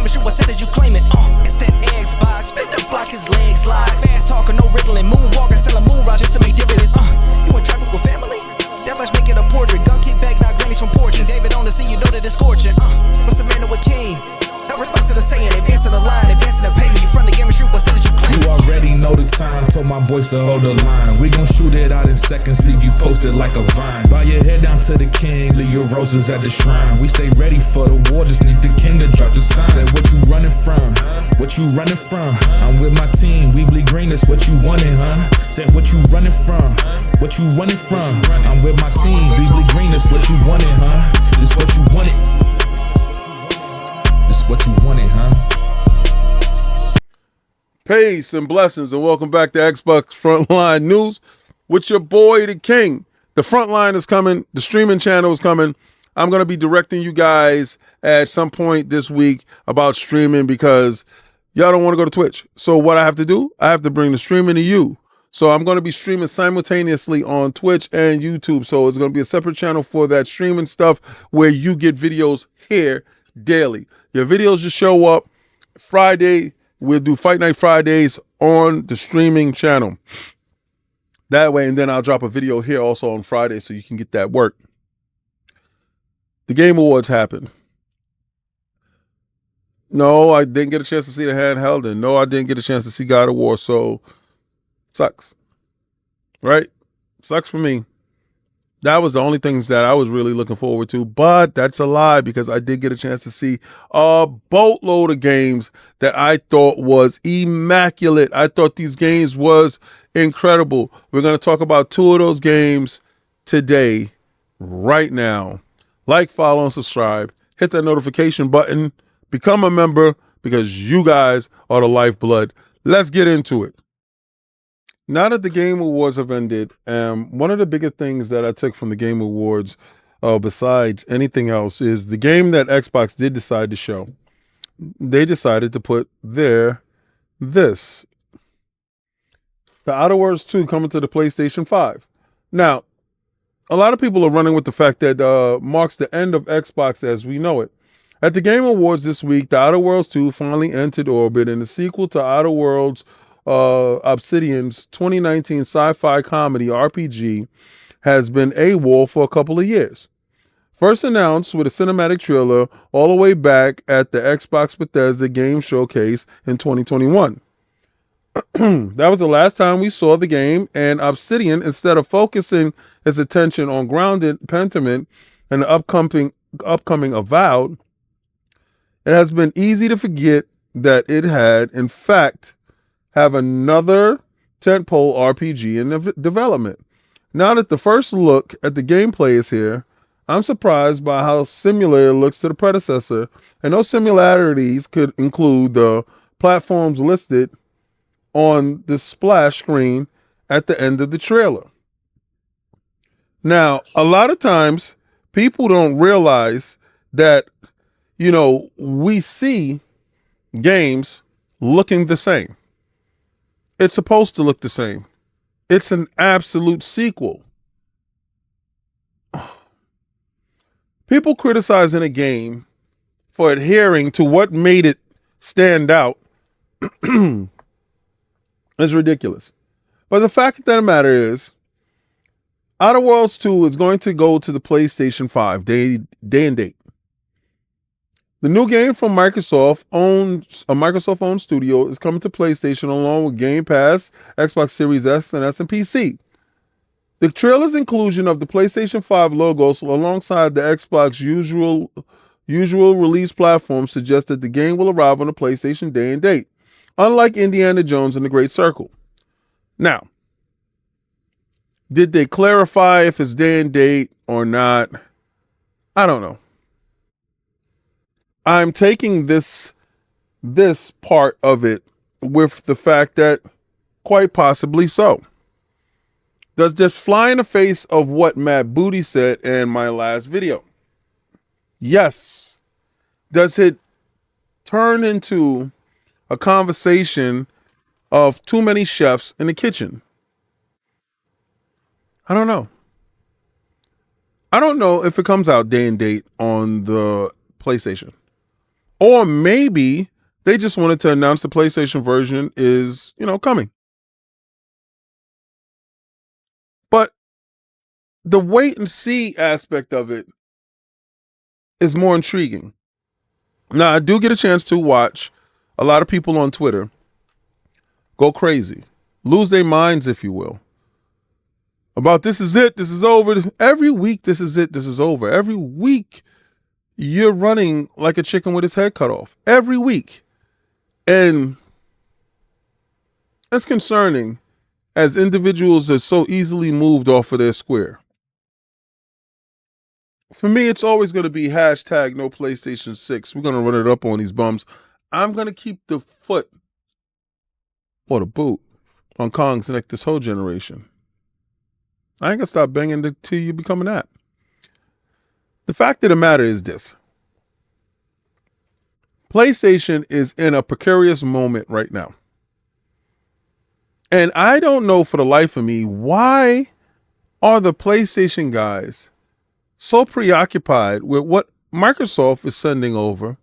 and shoot, what said that you claim it? It's that Xbox, spin the block, his legs live. Fast talker, no riddling, moonwalker, selling moon rock just to make dividends. You in traffic with family? That much make it a portrait. Gun kick back, not grannies from porches. David on the scene, you know that it's scorching. What's the man with king? No response to the saying, advancing the line, advancing the payment. You front the game and shoot, what said that you claim? You already know the time, told my boys to hold the line. We gon' shoot it out in seconds, leave you posted like a vine. Bow your head down to the king, leave your roses at the shrine. We stay ready for the war, just need the king to drop the sign. Say what you running from, what you running from? I'm with my team, we bleed green, that's what you wanted, huh? Say what you running from, what you running from? I'm with my team, we bleed green, that's what you wanted, huh? This what you wanted. This what you wanted, huh? Peace and blessings, and welcome back to Xbox Frontline News with your boy, the King. The Frontline is coming. The streaming channel is coming. I'm going to be directing you guys at some point this week about streaming because y'all don't want to go to Twitch. So what I have to do, I have to bring the streaming to you. So I'm going to be streaming simultaneously on Twitch and YouTube. So it's going to be a separate channel for that streaming stuff where you get videos here daily. Your videos just show up Friday. We'll do Fight Night Fridays on the streaming channel. That way, and then I'll drop a video here also on Friday so you can get that work. The Game Awards happened. No, I didn't get a chance to see the handheld, and no, I didn't get a chance to see God of War, so sucks. Right? Sucks for me. That was the only things that I was really looking forward to, but that's a lie because I did get a chance to see a boatload of games that I thought was immaculate. I thought these games was incredible. We're going to talk about two of those games today, right now. Like, follow, and subscribe. Hit that notification button. Become a member because you guys are the lifeblood. Let's get into it. Now that the Game Awards have ended, one of the biggest things that I took from the Game Awards, besides anything else, is the game that Xbox did decide to show. They decided to put this. The Outer Worlds 2 coming to the PlayStation 5. Now, a lot of people are running with the fact that marks the end of Xbox as we know it. At the Game Awards this week, The Outer Worlds 2 finally entered orbit, and the sequel to Outer Worlds Obsidian's 2019 sci-fi comedy RPG has been AWOL for a couple of years. First announced with a cinematic trailer all the way back at the Xbox Bethesda Game Showcase in 2021. That was the last time we saw the game, and Obsidian, instead of focusing its attention on grounded Pentiment and the upcoming Avowed, it has been easy to forget that it had, in fact, have another tentpole RPG in development. Now that the first look at the gameplay is here, I'm surprised by how similar it looks to the predecessor, and those similarities could include the platforms listed on the splash screen at the end of the trailer. Now, a lot of times, people don't realize that, we see games looking the same. It's supposed to look the same. It's an absolute sequel. People criticizing a game for adhering to what made it stand out is ridiculous. But the fact of the matter is, Outer Worlds 2 is going to go to the PlayStation 5 day and date. The new game from Microsoft-owned studio is coming to PlayStation along with Game Pass, Xbox Series S, and PC. The trailer's inclusion of the PlayStation 5 logos alongside the Xbox usual release platform suggests that the game will arrive on the PlayStation day and date, unlike Indiana Jones and the Great Circle. Now, did they clarify if it's day and date or not? I don't know. I'm taking this part of it with the fact that quite possibly so. Does this fly in the face of what Matt Booty said in my last video? Yes. Does it turn into a conversation of too many chefs in the kitchen? I don't know. I don't know if it comes out day and date on the PlayStation. Or maybe they just wanted to announce the PlayStation version is, coming. But the wait and see aspect of it is more intriguing. Now, I do get a chance to watch a lot of people on Twitter go crazy, lose their minds, if you will, about this is it, this is over. Every week, this is it, this is over. Every week, you're running like a chicken with its head cut off. Every week. And it's concerning as individuals are so easily moved off of their square. For me, it's always going to be hashtag no PlayStation 6. We're going to run it up on these bums. I'm going to keep the foot or the boot on Kong's neck this whole generation. I ain't going to stop banging till you become an app. The fact of the matter is this. PlayStation is in a precarious moment right now. And I don't know for the life of me, why are the PlayStation guys so preoccupied with what Microsoft is sending over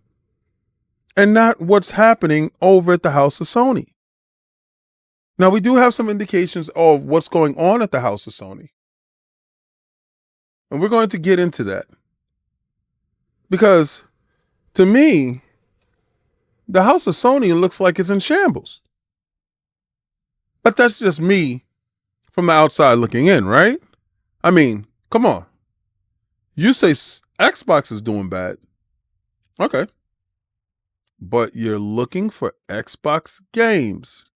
and not what's happening over at the house of Sony? Now, we do have some indications of what's going on at the house of Sony. And we're going to get into that. Because to me, the house of Sony looks like it's in shambles. But that's just me from the outside looking in, right? I mean, come on. You say Xbox is doing bad. Okay. But you're looking for Xbox games.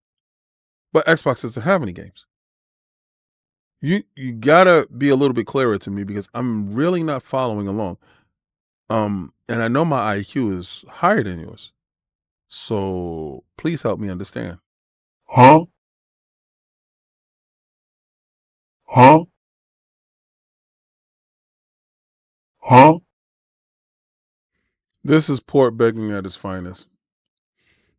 But Xbox doesn't have any games. You gotta be a little bit clearer to me because I'm really not following along. And I know my IQ is higher than yours. So please help me understand. Huh? Huh? Huh? This is port begging at its finest.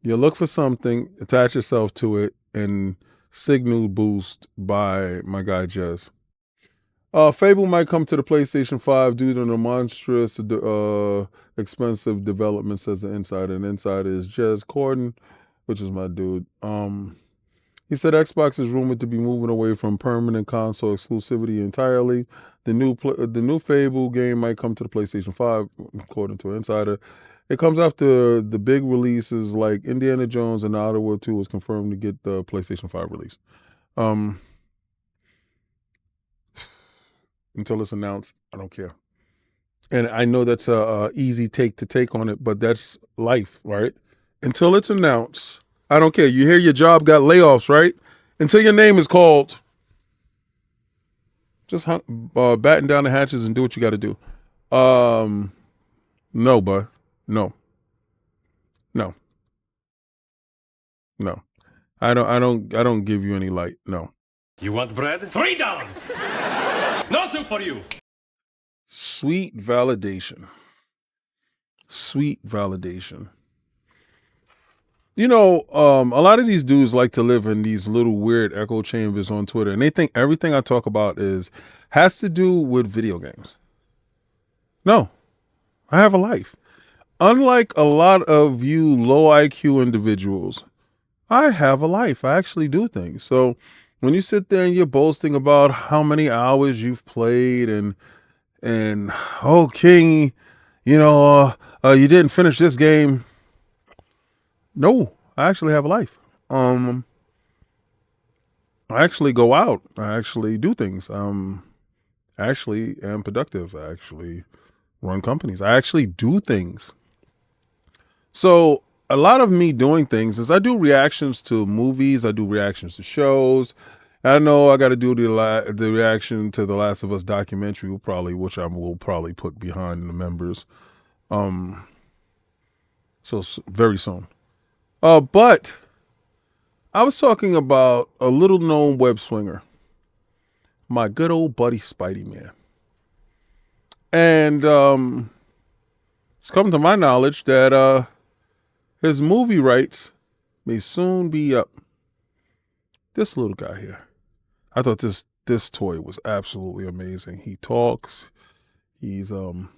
You look for something, attach yourself to it, and signal boost by my guy Jez. Fable might come to the PlayStation 5 due to the monstrous, expensive development, says the Insider. And Insider is Jez Corden, which is my dude. He said Xbox is rumored to be moving away from permanent console exclusivity entirely. The new Fable game might come to the PlayStation 5, according to Insider. It comes after the big releases like Indiana Jones and Outer Worlds 2 was confirmed to get the PlayStation 5 release. Until it's announced, I don't care. And I know that's a easy take on it, but that's life, right? Until it's announced, I don't care. You hear your job got layoffs, right? Until your name is called, just batten down the hatches and do what you got to do. No, bud. No. I don't give you any light. No. You want bread? $3. No soup for you. Sweet validation. You know, a lot of these dudes like to live in these little weird echo chambers on Twitter, and they think everything I talk about has to do with video games. No, I have a life. Unlike a lot of you low IQ individuals, I have a life. I actually do things. So when you sit there and you're boasting about how many hours you've played and oh, King, you didn't finish this game. No, I actually have a life. I actually go out. I actually do things. I actually am productive. I actually run companies. I actually do things. So a lot of me doing things is I do reactions to movies. I do reactions to shows. I know I got to do the reaction to the Last of Us documentary, which I will probably put behind the members. So very soon. But I was talking about a little known web swinger, my good old buddy Spiderman. And it's come to my knowledge that his movie rights may soon be up. This little guy here. I thought this toy was absolutely amazing. He talks. He's the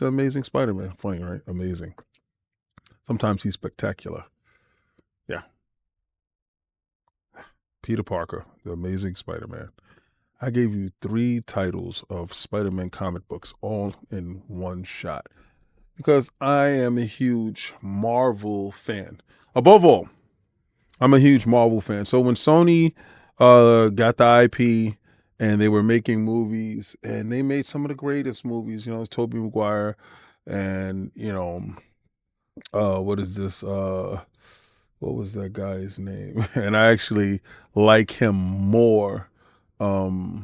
amazing Spider-Man. Funny, right? Amazing. Sometimes he's spectacular. Yeah. Peter Parker, the Amazing Spider-Man. I gave you 3 titles of Spider-Man comic books all in one shot because I am a huge Marvel fan. Above all, I'm a huge Marvel fan. So when Sony got the IP and they were making movies, and they made some of the greatest movies, you know, it's Tobey Maguire and, you know, what is this? What was that guy's name? And I actually like him more. But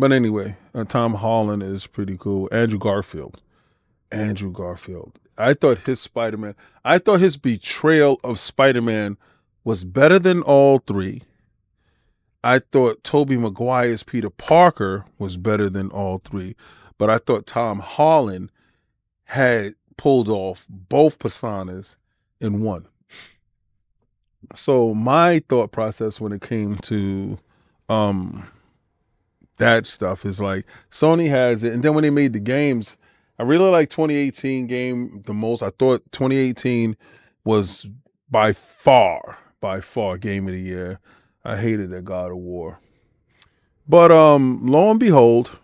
anyway, Tom Holland is pretty cool. Andrew Garfield. I thought his Spider-Man, I thought his betrayal of Spider-Man was better than all 3. I thought Tobey Maguire's Peter Parker was better than all 3. But I thought Tom Holland had pulled off both personas in one. So my thought process when it came to that stuff is like, Sony has it, and then when they made the games, I really like 2018 game the most. I thought 2018 was by far game of the year. I hated that God of War. But lo and behold,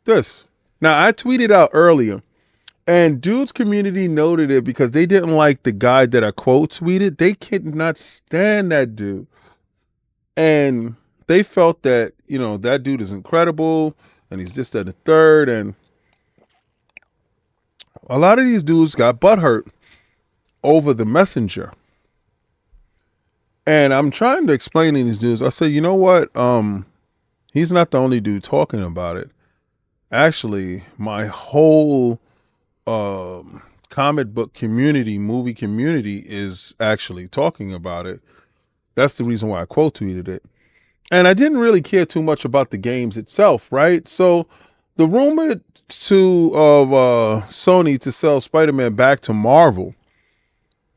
this. Now I tweeted out earlier, and dude's community noted it because they didn't like the guy that I quote tweeted. They could not stand that dude. And they felt that, you know, that dude is incredible and he's this, that, and the third. And a lot of these dudes got butthurt over the messenger. And I'm trying to explain to these dudes, I said, you know what? He's not the only dude talking about it. Actually, my whole comic book community, movie community is actually talking about it. That's the reason why I quote tweeted it. And I didn't really care too much about the games itself, right? So the rumor of Sony to sell Spider-Man back to Marvel,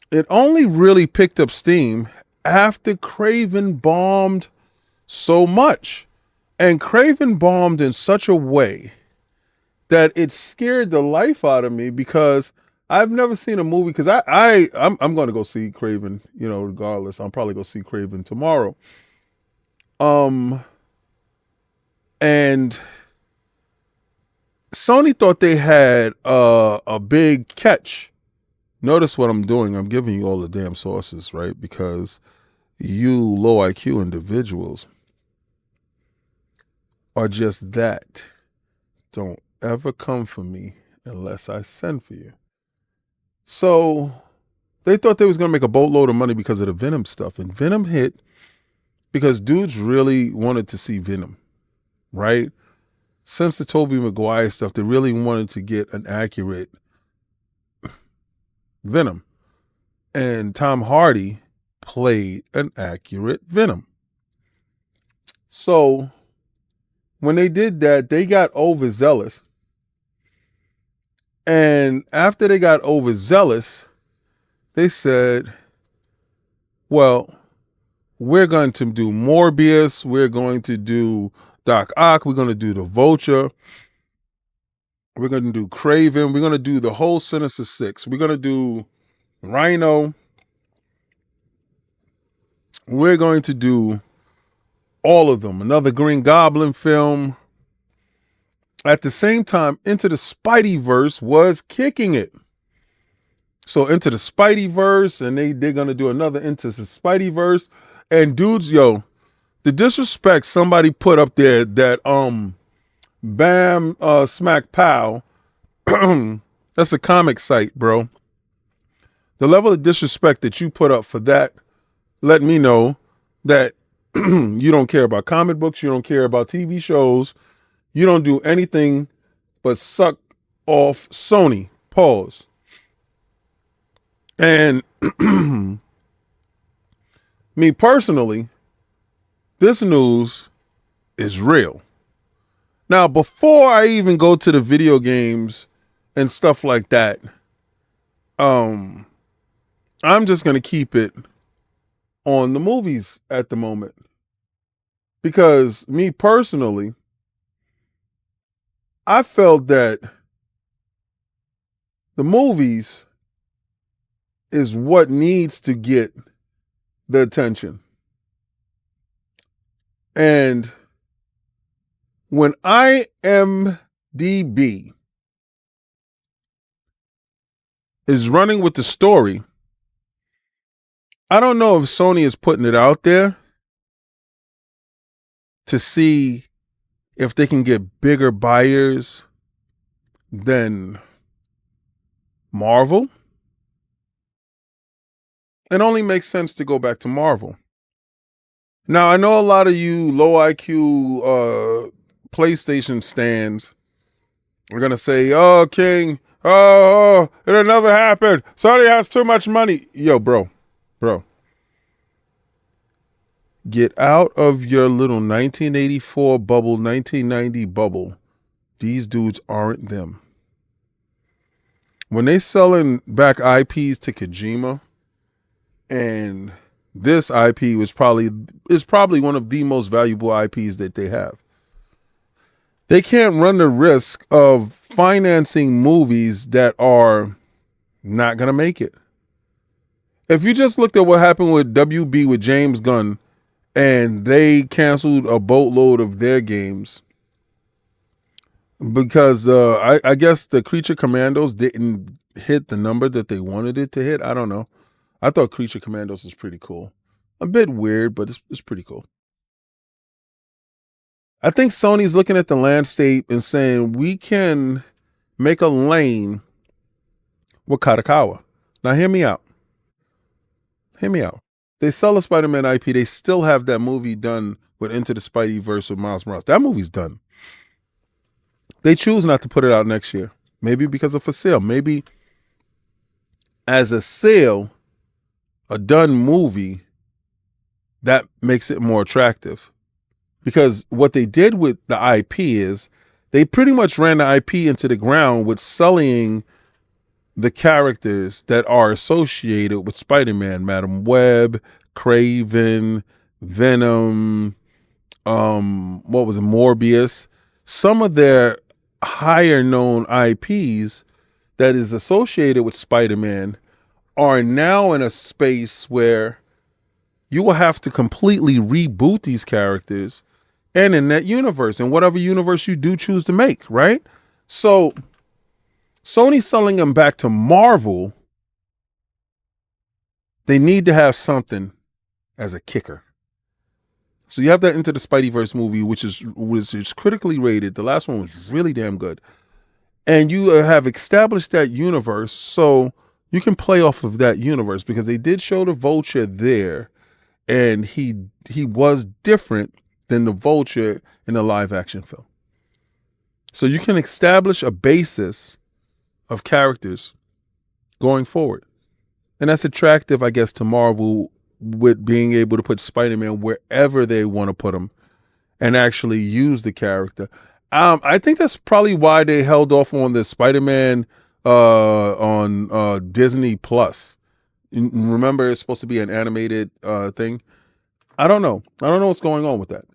it only really picked up steam after Craven bombed so much. And Craven bombed in such a way that it scared the life out of me because I've never seen a movie, because I'm going to go see Craven, you know, regardless. I'm probably going to see Craven tomorrow. And Sony thought they had a big catch. Notice what I'm doing. I'm giving you all the damn sources, right? Because you low IQ individuals are just that. Don't ever come for me unless I send for you. So they thought they was going to make a boatload of money because of the Venom stuff. And Venom hit because dudes really wanted to see Venom, right? Since the Tobey Maguire stuff, they really wanted to get an accurate Venom. And Tom Hardy played an accurate Venom. So when they did that, they got overzealous. And after they got overzealous, they said, well, we're going to do Morbius. We're going to do Doc Ock. We're going to do the Vulture. We're going to do Craven. We're going to do the whole Sinister Six. We're going to do Rhino. We're going to do all of them. Another Green Goblin film. At the same time, Into the Spideyverse was kicking it. So Into the Spideyverse, and they're going to do another Into the Spideyverse. And dudes, yo, the disrespect somebody put up there that Bam Smack Pow, that's a comic site, bro. The level of disrespect that you put up for that let me know that you don't care about comic books, you don't care about TV shows, you don't do anything but suck off Sony. Pause. And me personally, this news is real. Now, before I even go to the video games and stuff like that, I'm just going to keep it on the movies at the moment. Because me personally, I felt that The movies is what needs to get the attention. And when IMDb is running with the story, I don't know if Sony is putting it out there to see if they can get bigger buyers than Marvel. It only makes sense to go back to Marvel. Now, I know a lot of you low IQ PlayStation stands are going to say, oh, King, it'll never happen. Sony has too much money. Yo, bro. Get out of your little 1984 bubble, 1990 bubble. These dudes aren't them. When they selling back IPs to Kojima, and this IP is probably one of the most valuable IPs that they have. They can't run the risk of financing movies that are not going to make it. If you just looked at what happened with WB with James Gunn, and they canceled a boatload of their games because I guess the Creature Commandos didn't hit the number that they wanted it to hit. I don't know. I thought Creature Commandos was pretty cool. A bit weird, but it's pretty cool. I think Sony's looking at the landscape and saying, we can make a lane with Katakawa. Now, hear me out. They sell a Spider-Man IP. They still have that movie done with Into the Spideyverse with Miles Morales. That movie's done. They choose not to put it out next year. Maybe because of a sale. Maybe as a sale, a done movie, that makes it more attractive. Because what they did with the IP is they pretty much ran the IP into the ground with sullying the characters that are associated with Spider-Man, Madam Web, Craven, Venom, Morbius. Some of their higher known IPs that is associated with Spider-Man are now in a space where you will have to completely reboot these characters and in that universe, and whatever universe you do choose to make, right? So Sony's selling them back to Marvel. They need to have something as a kicker. So you have that Into the Spideyverse movie, which is critically rated. The last one was really damn good. And you have established that universe, so you can play off of that universe, because they did show the Vulture there, and he was different than the Vulture in the live action film. So you can establish a basis of characters going forward. And that's attractive, I guess, to Marvel, with being able to put Spider-Man wherever they want to put him and actually use the character. I think that's probably why they held off on the Spider-Man on Disney Plus. Remember, it's supposed to be an animated thing. I don't know what's going on with that.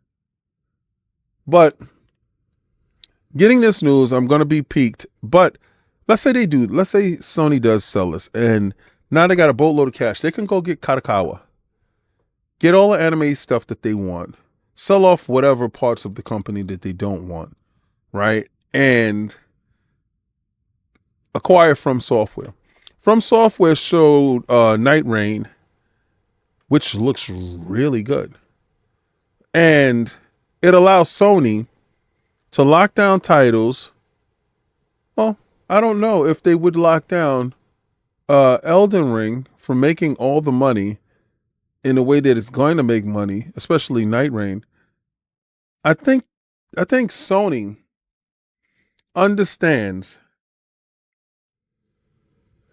But getting this news, I'm going to be piqued. But let's say they do. Let's say Sony does sell this, and now they got a boatload of cash. They can go get Katakawa, get all the anime stuff that they want, sell off whatever parts of the company that they don't want, right? And acquire From Software. From Software showed Night Rain, which looks really good. And it allows Sony to lock down titles. Well, I don't know if they would lock down Elden Ring from making all the money in a way that it's going to make money, especially Night Rain. I think Sony understands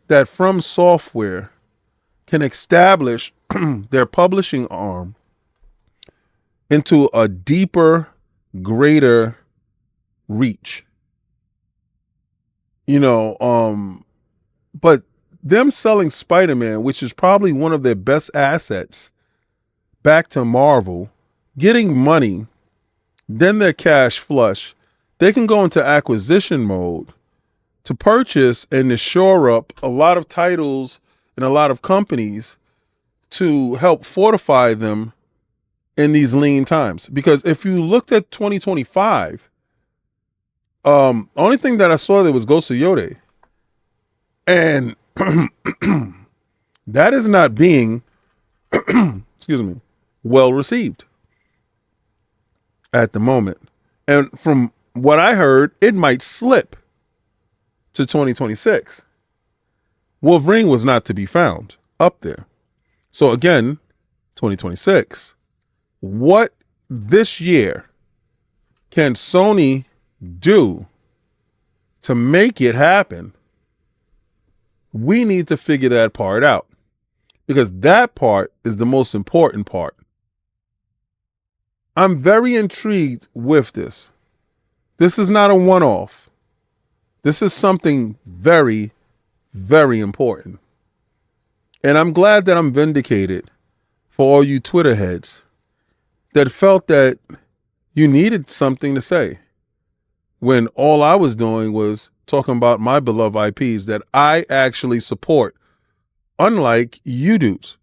that From Software can establish their publishing arm into a deeper, greater reach. But them selling Spider-Man, which is probably one of their best assets, back to Marvel, getting money, then their cash flush, they can go into acquisition mode to purchase and to shore up a lot of titles and a lot of companies to help fortify them in these lean times. Because if you looked at 2025, only thing that I saw there was Ghost of Yode. And that is not being, excuse me, well received at the moment. And from what I heard, it might slip to 2026. Wolverine was not to be found up there. So again, 2026. What this year can Sony do to make it happen? We need to figure that part out, because that part is the most important part. I'm very intrigued with this. This is not a one-off. This is something very, very important. And I'm glad that I'm vindicated for all you Twitter heads that felt that you needed something to say when all I was doing was talking about my beloved IPs that I actually support, unlike you dudes.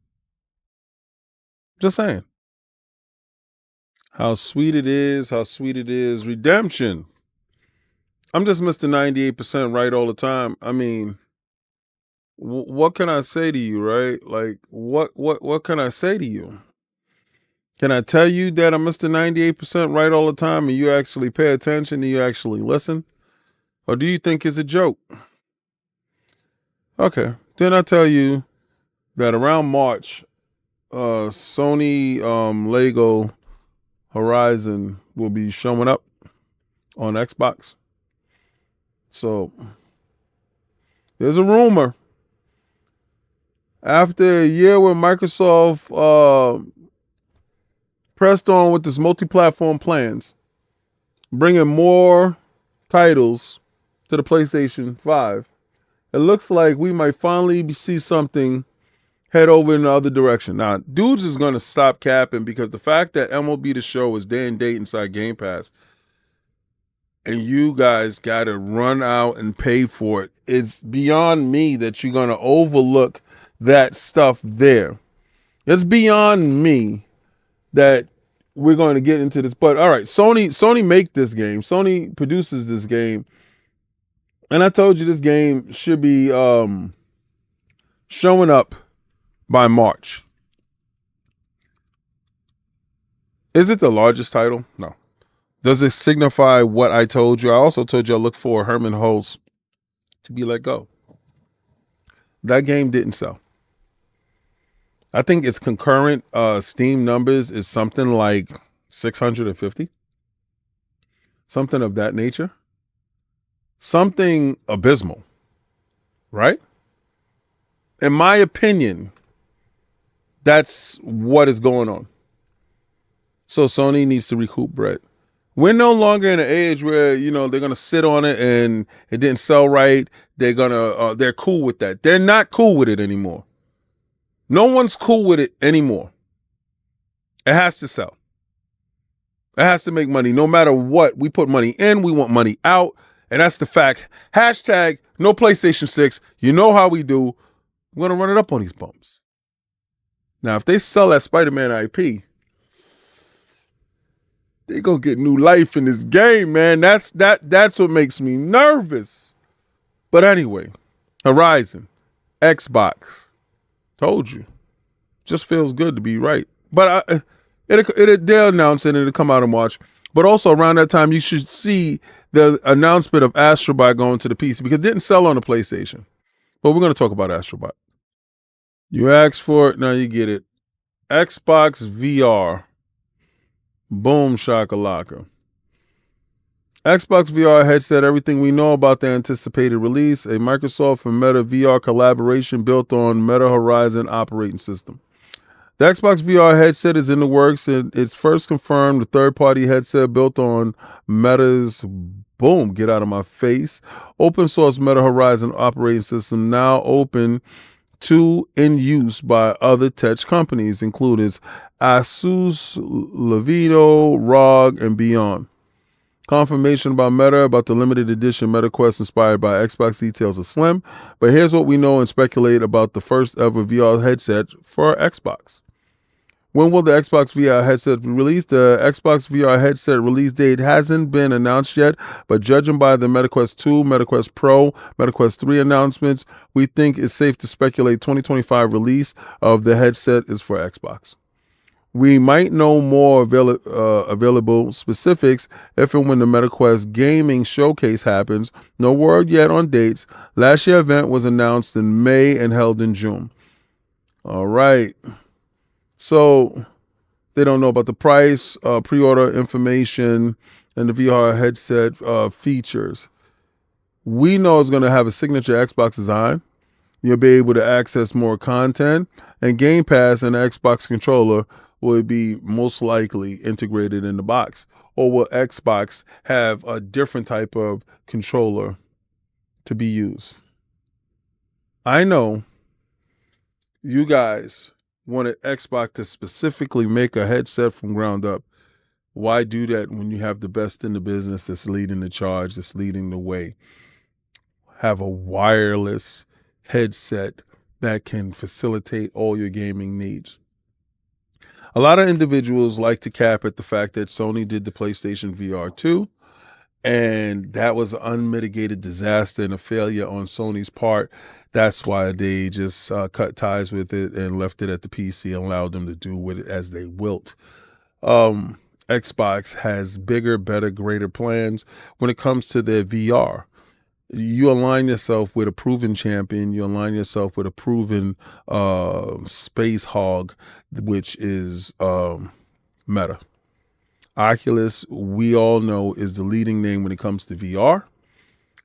Just saying. How sweet it is, how sweet it is. Redemption. I'm just Mr. 98% right all the time. I mean, what can I say to you, right? Like, what can I say to you? Can I tell you that I'm Mr. 98% right all the time and you actually pay attention and you actually listen? Or do you think it's a joke? Okay. Then I tell you that around March, Sony Lego Horizon will be showing up on Xbox. So there's a rumor. After a year where Microsoft pressed on with this multi-platform plans, bringing more titles to the PlayStation 5, it looks like we might finally see something head over in the other direction. Now, dudes is going to stop capping, because the fact that MLB The Show is day and date inside Game Pass and you guys got to run out and pay for it, it's beyond me that you're going to overlook that stuff there. It's beyond me that we're going to get into this. But all right, Sony make this game. Sony produces this game. And I told you this game should be showing up by March. Is it the largest title? No. Does it signify what I told you? I also told you I look for Herman Hulst to be let go. That game didn't sell. I think its concurrent Steam numbers is something like 650. Something of that nature. Something abysmal. Right? In my opinion, that's what is going on. So Sony needs to recoup bread. We're no longer in an age where, they're going to sit on it and it didn't sell right. They're cool with that. They're not cool with it anymore. No one's cool with it anymore. It has to sell. It has to make money. No matter what, we put money in, we want money out. And that's the fact. Hashtag no PlayStation 6. You know how we do. We're going to run it up on these bumps. Now, if they sell that Spider-Man IP, they're going to get new life in this game, man. That's what makes me nervous. But anyway, Horizon, Xbox. Told you. Just feels good to be right. But they'll announce it and it'll come out in March. But also around that time, you should see the announcement of Astrobot going to the PC, because it didn't sell on the PlayStation. But we're going to talk about Astrobot. You asked for it, now you get it. Xbox VR. Boom shakalaka. Xbox VR headset, everything we know about the anticipated release, a Microsoft and Meta VR collaboration built on Meta Horizon operating system. The Xbox VR headset is in the works, and it's first confirmed the third-party headset built on Meta's, boom, get out of my face, open source Meta Horizon operating system, now open to in use by other tech companies, including Asus, Lenovo, ROG, and beyond. Confirmation about Meta, about the limited edition MetaQuest inspired by Xbox details are slim, but here's what we know and speculate about the first ever VR headset for Xbox. When will the Xbox VR headset be released? The Xbox VR headset release date hasn't been announced yet, but judging by the MetaQuest 2, MetaQuest Pro, MetaQuest 3 announcements, we think it's safe to speculate 2025 release of the headset is for Xbox. We might know more available specifics if and when the MetaQuest Gaming Showcase happens. No word yet on dates. Last year's event was announced in May and held in June. All right. So they don't know about the price, pre-order information, and the VR headset features. We know it's going to have a signature Xbox design. You'll be able to access more content, and Game Pass and the Xbox controller will be most likely integrated in the box. Or will Xbox have a different type of controller to be used? I know you guys wanted Xbox to specifically make a headset from ground up. Why do that when you have the best in the business that's leading the charge, that's leading the way? Have a wireless headset that can facilitate all your gaming needs. A lot of individuals like to cap at the fact that Sony did the PlayStation VR 2, and that was an unmitigated disaster and a failure on Sony's part. That's why they just cut ties with it and left it at the PC and allowed them to do with it as they wilt. Xbox has bigger, better, greater plans when it comes to their VR. You align yourself with a proven champion. You align yourself with a proven space hog, which is Meta. Oculus, we all know, is the leading name when it comes to VR.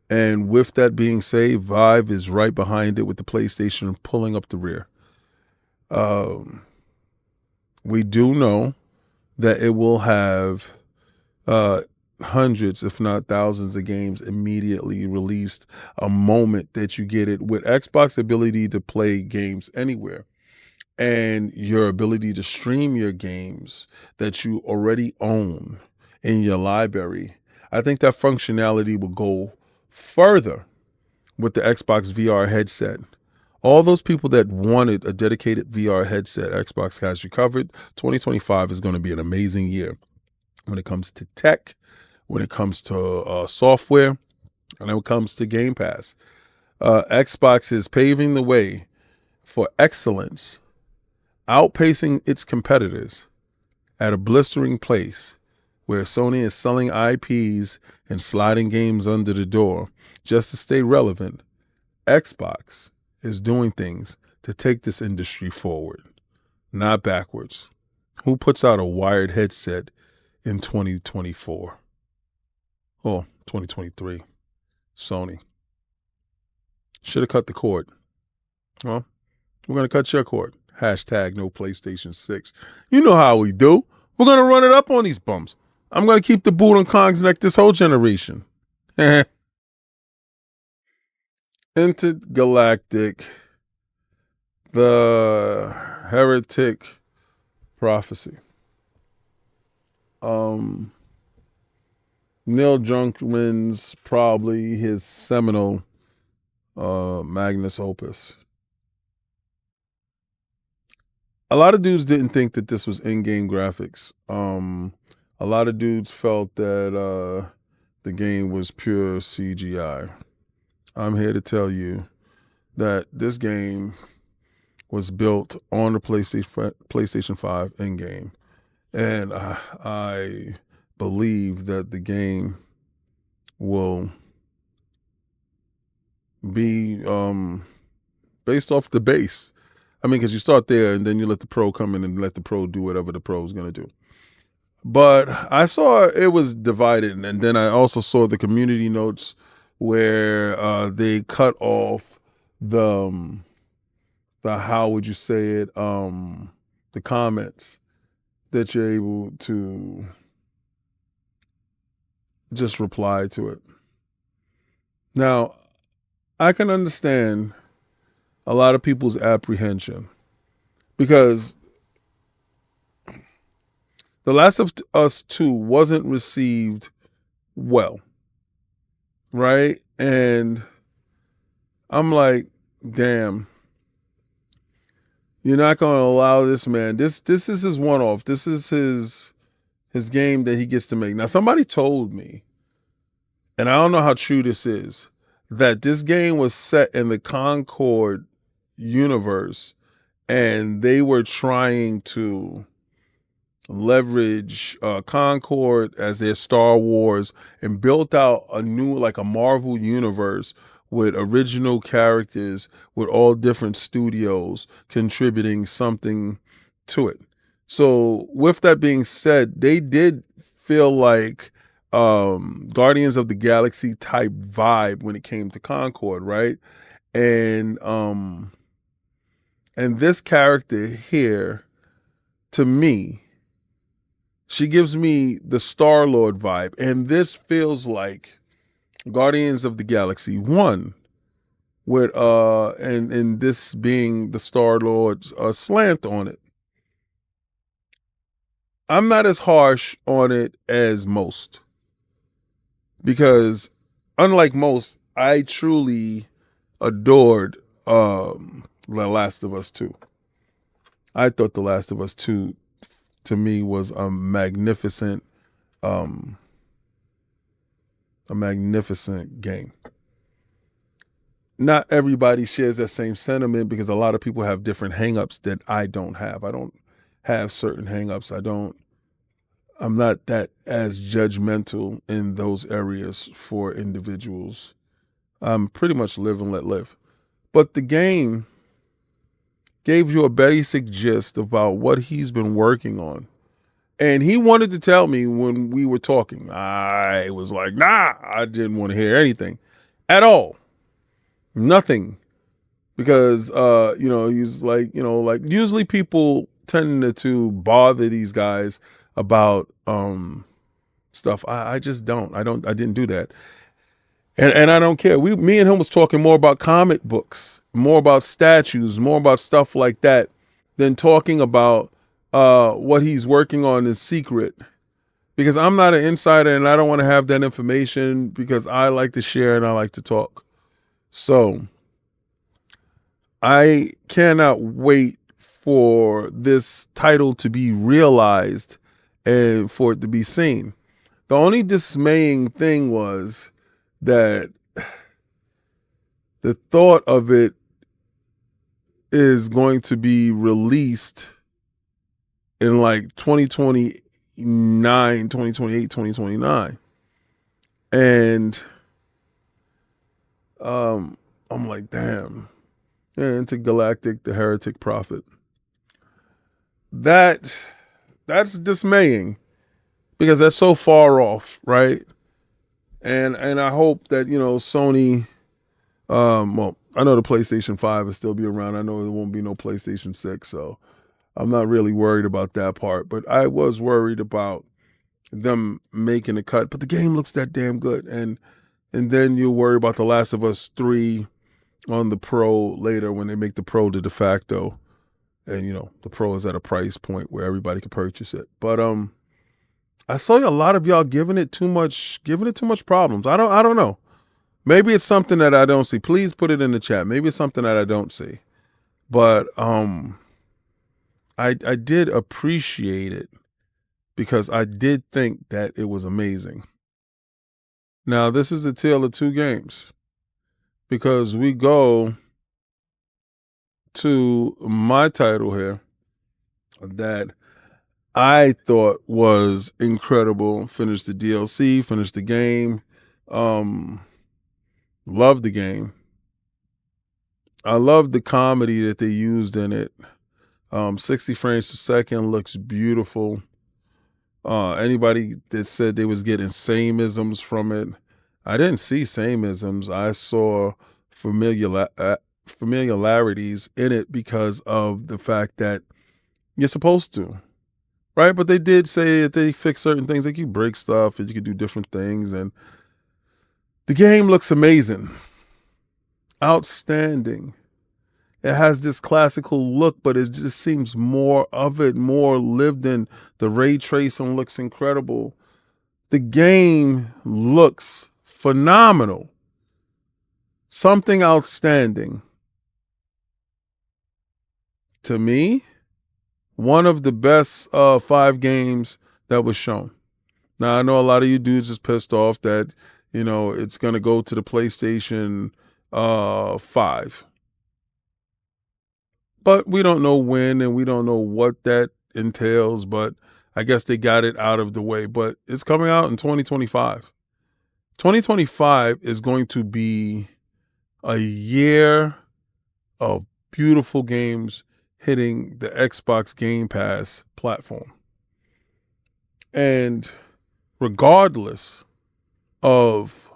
And with that being said, Vive is right behind it with the PlayStation pulling up the rear. We do know that it will have hundreds, if not thousands of games immediately released a moment that you get it. With Xbox ability to play games anywhere and your ability to stream your games that you already own in your library, I think that functionality will go further with the Xbox VR headset. All those people that wanted a dedicated VR headset, Xbox has you covered. 2025 is going to be an amazing year when it comes to tech, when it comes to software, and when it comes to Game Pass. Xbox is paving the way for excellence, outpacing its competitors at a blistering pace where Sony is selling IPs and sliding games under the door just to stay relevant. Xbox is doing things to take this industry forward, not backwards. Who puts out a wired headset in 2024? Oh, 2023. Sony. Should have cut the cord. Well, we're going to cut your cord. Hashtag no PlayStation 6. You know how we do. We're going to run it up on these bums. I'm going to keep the boot on Kong's neck this whole generation. Intergalactic, the heretic prophecy. Neil Druckmann's probably his seminal magnus opus. A lot of dudes didn't think that this was in-game graphics. A lot of dudes felt that the game was pure CGI. I'm here to tell you that this game was built on the PlayStation 5 in-game. And I believe that the game will be based off the base. I mean, because you start there and then you let the pro come in and let the pro do whatever the pro is going to do. But I saw it was divided, and then I also saw the community notes where they cut off the how would you say it, the comments that you're able to just reply to it. Now, I can understand a lot of people's apprehension because The Last of Us 2 wasn't received well, right? And I'm like, damn, you're not going to allow this man. This is his one-off. This is his game that he gets to make. Now, somebody told me, and I don't know how true this is, that this game was set in the Concord universe, and they were trying to leverage Concord as their Star Wars and built out a new, like a Marvel universe with original characters with all different studios contributing something to it. So with that being said, they did feel like Guardians of the Galaxy type vibe when it came to Concord, right? And this character here, to me, she gives me the Star-Lord vibe. And this feels like Guardians of the Galaxy 1 with and this being the Star-Lord's slant on it. I'm not as harsh on it as most, because unlike most, I truly adored The Last of Us 2. I thought The Last of Us 2 to me was a magnificent game. Not everybody shares that same sentiment because a lot of people have different hangups that I don't have. I don't have certain hangups. I'm not that as judgmental in those areas for individuals. I'm pretty much live and let live. But the game gave you a basic gist about what he's been working on. And he wanted to tell me when we were talking. I was like, nah, I didn't want to hear anything at all. Nothing. Because, he's like, like usually people tend to bother these guys about stuff. I just don't. I didn't do that. And I don't care. Me and him was talking more about comic books, more about statues, more about stuff like that than talking about what he's working on in secret. Because I'm not an insider and I don't want to have that information because I like to share and I like to talk. So I cannot wait for this title to be realized and for it to be seen. The only dismaying thing was that the thought of it is going to be released in like 2029, 2028, 2029. And I'm like, damn. Intergalactic, the heretic prophet. That's dismaying because that's so far off, right? And I hope that, Sony, I know the PlayStation 5 will still be around. I know there won't be no PlayStation 6, so I'm not really worried about that part. But I was worried about them making a cut. But the game looks that damn good. And then you worry about The Last of Us 3 on the Pro later when they make the Pro the de facto. And, the Pro is at a price point where everybody can purchase it. But I saw a lot of y'all giving it too much problems. I don't know. Maybe it's something that I don't see. Please put it in the chat. Maybe it's something that I don't see. But I did appreciate it because I did think that it was amazing. Now, this is a tale of two games because we go to my title here that I thought was incredible. Finished the DLC, finished the game. Loved the game. I love the comedy that they used in it. 60 frames per second looks beautiful. Anybody that said they was getting same-isms from it, I didn't see same-isms. I saw familiarities in it because of the fact that you're supposed to, right? But they did say that they fix certain things, like you break stuff and you can do different things. And the game looks amazing. Outstanding. It has this classical look, but it just seems more of it, more lived in. The ray tracing looks incredible. The game looks phenomenal. Something outstanding. To me, one of the best 5 games that was shown. Now, I know a lot of you dudes is pissed off that, it's going to go to the PlayStation 5. But we don't know when, and we don't know what that entails, but I guess they got it out of the way. But it's coming out in 2025. 2025 is going to be a year of beautiful games hitting the Xbox Game Pass platform. And regardless of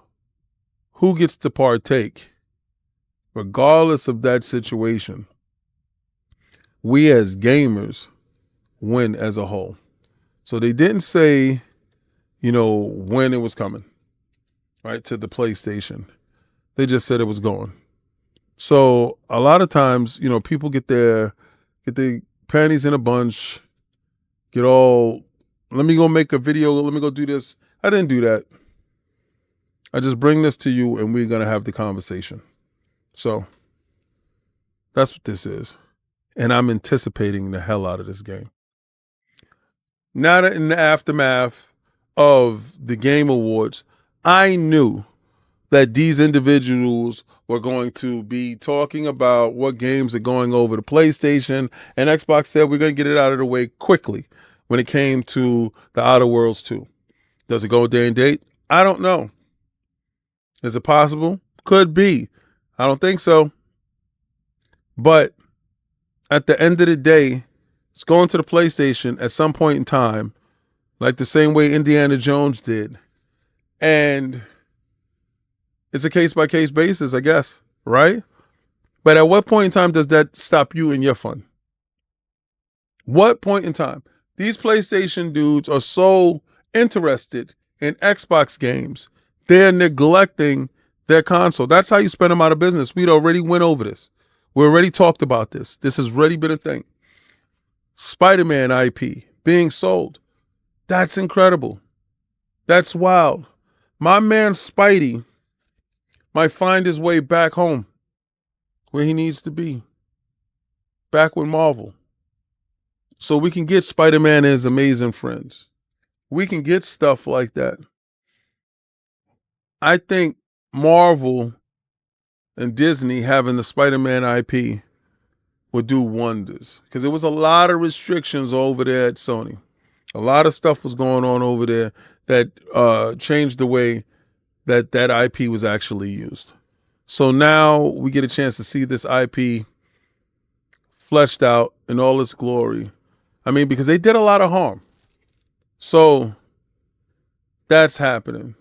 who gets to partake, regardless of that situation, we as gamers win as a whole. So they didn't say, when it was coming, right, to the PlayStation. They just said it was going. So a lot of times, people get their panties in a bunch, let me go make a video, let me go do this. I didn't do that. I just bring this to you and we're going to have the conversation. So that's what this is. And I'm anticipating the hell out of this game. Now that in the aftermath of the Game Awards, I knew that these individuals were going to be talking about what games are going over to PlayStation, and Xbox said we're going to get it out of the way quickly when it came to the Outer Worlds 2. Does it go day and date? I don't know. Is it possible? Could be. I don't think so. But at the end of the day, it's going to the PlayStation at some point in time, like the same way Indiana Jones did. And it's a case-by-case basis, I guess, right? But at what point in time does that stop you in your fun? What point in time? These PlayStation dudes are so interested in Xbox games, they're neglecting their console. That's how you spend them out of business. We'd already went over this. We already talked about this. This has already been a thing. Spider-Man IP being sold. That's incredible. That's wild. My man Spidey might find his way back home where he needs to be. Back with Marvel. So we can get Spider-Man and his amazing friends. We can get stuff like that. I think Marvel and Disney having the Spider-Man IP would do wonders. Because there was a lot of restrictions over there at Sony. A lot of stuff was going on over there that changed the way that IP was actually used. So now we get a chance to see this IP fleshed out in all its glory. I mean, because they did a lot of harm. So that's happening.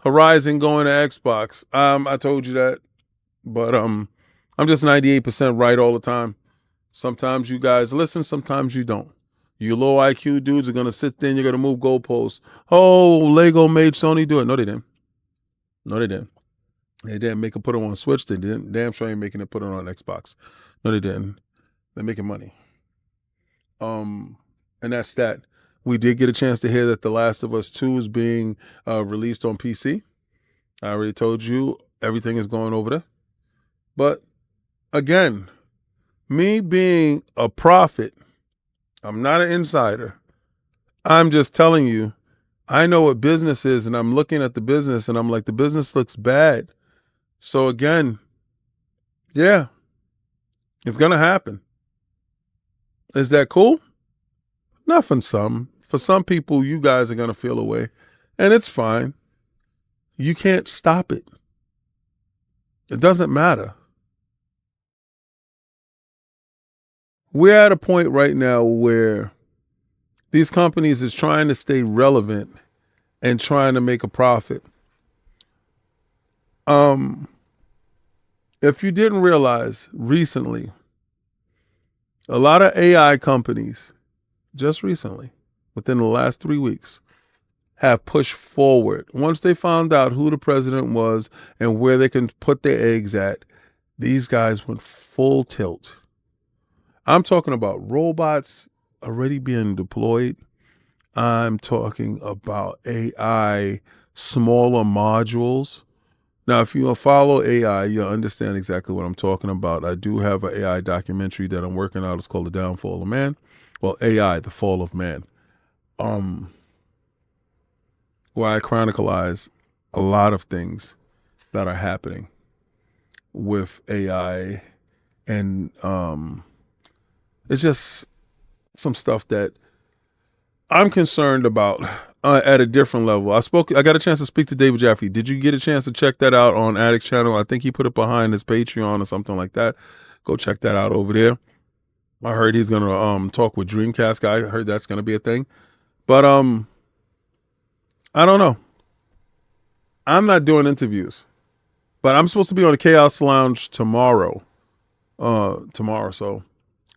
Horizon going to Xbox. I told you that. But I'm just 98% right all the time. Sometimes you guys listen, sometimes you don't. You low IQ dudes are going to sit there and you're going to move goalposts. Oh, Lego made Sony do it. No, they didn't. No, they didn't. They didn't make it put it on Switch. They didn't. Damn sure ain't making it put it on Xbox. No, they didn't. They're making money. And that's that. We did get a chance to hear that The Last of Us 2 is being released on PC. I already told you everything is going over there. But again, me being a prophet, I'm not an insider. I'm just telling you, I know what business is, and I'm looking at the business, and I'm like, the business looks bad. So again, yeah, it's going to happen. Is that cool? Not for some. For some people, you guys are going to feel away, and it's fine. You can't stop it. It doesn't matter. We're at a point right now where these companies is trying to stay relevant and trying to make a profit. If you didn't realize recently, a lot of AI companies, just recently, within the last 3 weeks, have pushed forward. Once they found out who the president was and where they can put their eggs at, these guys went full tilt. I'm talking about robots already being deployed I'm talking about AI smaller modules. Now, if you follow AI, you'll understand exactly what I'm talking about. I do have an AI documentary that I'm working on. It's called The Downfall of Man. Well, AI, The Fall of Man. Where I chronicleize a lot of things that are happening with AI. And it's just some stuff that I'm concerned about at a different level. I got a chance to speak to David Jaffe. Did you get a chance to check that out on Addict's channel? I think he put it behind his Patreon or something like that. Go check that out over there. I heard he's gonna talk with Dreamcast guy. I heard that's gonna be a thing. But I don't know. I'm not doing interviews. But I'm supposed to be on the Chaos Lounge tomorrow. So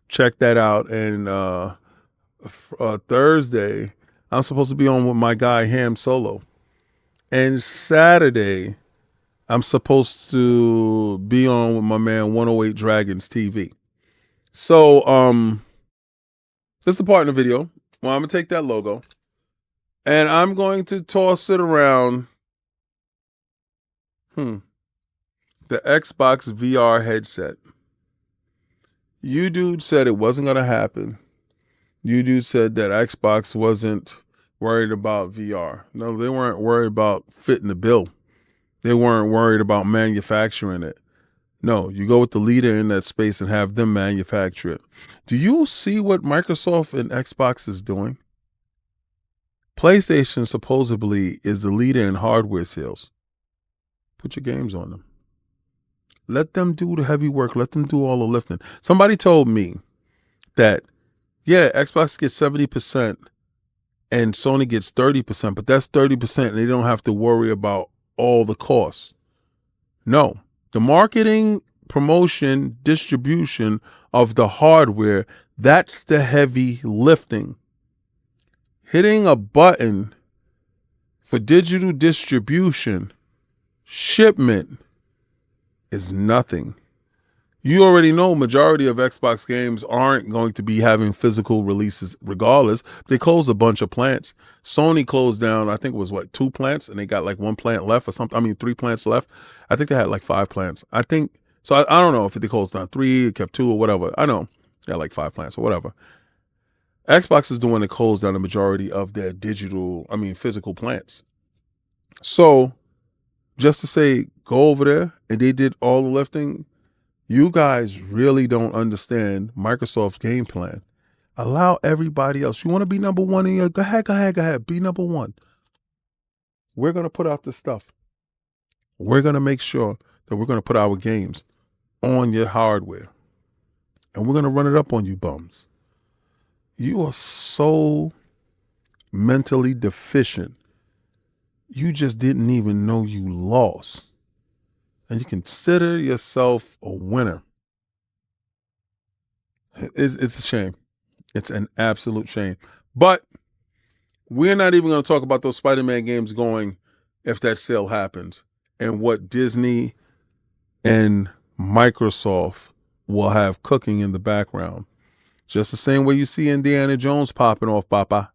check that out. And Thursday, I'm supposed to be on with my guy Ham Solo. And Saturday, I'm supposed to be on with my man 108 Dragons TV. So this is the part in the video. Well, I'm gonna take that logo and I'm going to toss it around. The Xbox VR headset. You dude said it wasn't gonna happen. You dude said that Xbox wasn't worried about VR. No, they weren't worried about fitting the bill. They weren't worried about manufacturing it. No, you go with the leader in that space and have them manufacture it. Do you see what Microsoft and Xbox is doing? PlayStation supposedly is the leader in hardware sales. Put your games on them. Let them do the heavy work. Let them do all the lifting. Somebody told me that, yeah, Xbox gets 70% and Sony gets 30%, but that's 30% and they don't have to worry about all the costs. No, the marketing, promotion, distribution of the hardware, that's the heavy lifting. Hitting a button for digital distribution, shipment is nothing. You already know majority of Xbox games aren't going to be having physical releases regardless. They closed a bunch of plants. Sony closed down, I think it was 2 plants and they got like 1 plant left or something. I mean, 3 plants left. I think they had like 5 plants. I think, so I don't know if they closed down 3, kept 2 or whatever. I know they had like 5 plants or whatever. Xbox is the one that closed down the majority of their physical plants. So just to say, go over there and they did all the lifting. You guys really don't understand Microsoft's game plan. Allow everybody else. You want to be number one in your, go ahead. Be number one. We're going to put out this stuff. We're going to make sure that we're going to put our games on your hardware. And we're going to run it up on you bums. You are so mentally deficient. You just didn't even know you lost. And you consider yourself a winner. It's a shame. It's an absolute shame. But we're not even going to talk about those Spider-Man games going if that sale happens and what Disney and Microsoft will have cooking in the background. Just the same way you see Indiana Jones popping off, Papa.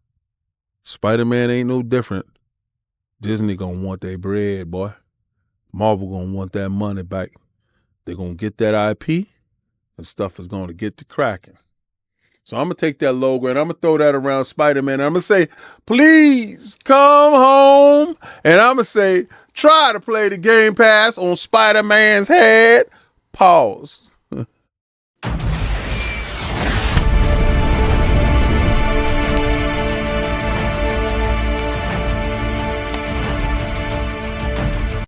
Spider-Man ain't no different. Disney gonna want their bread, boy. Marvel gonna want that money back. They're gonna get that IP and stuff is gonna get to cracking. So I'm gonna take that logo and I'm gonna throw that around Spider-Man. And I'm gonna say, please come home. And I'm gonna say, try to play the Game Pass on Spider-Man's head. Pause.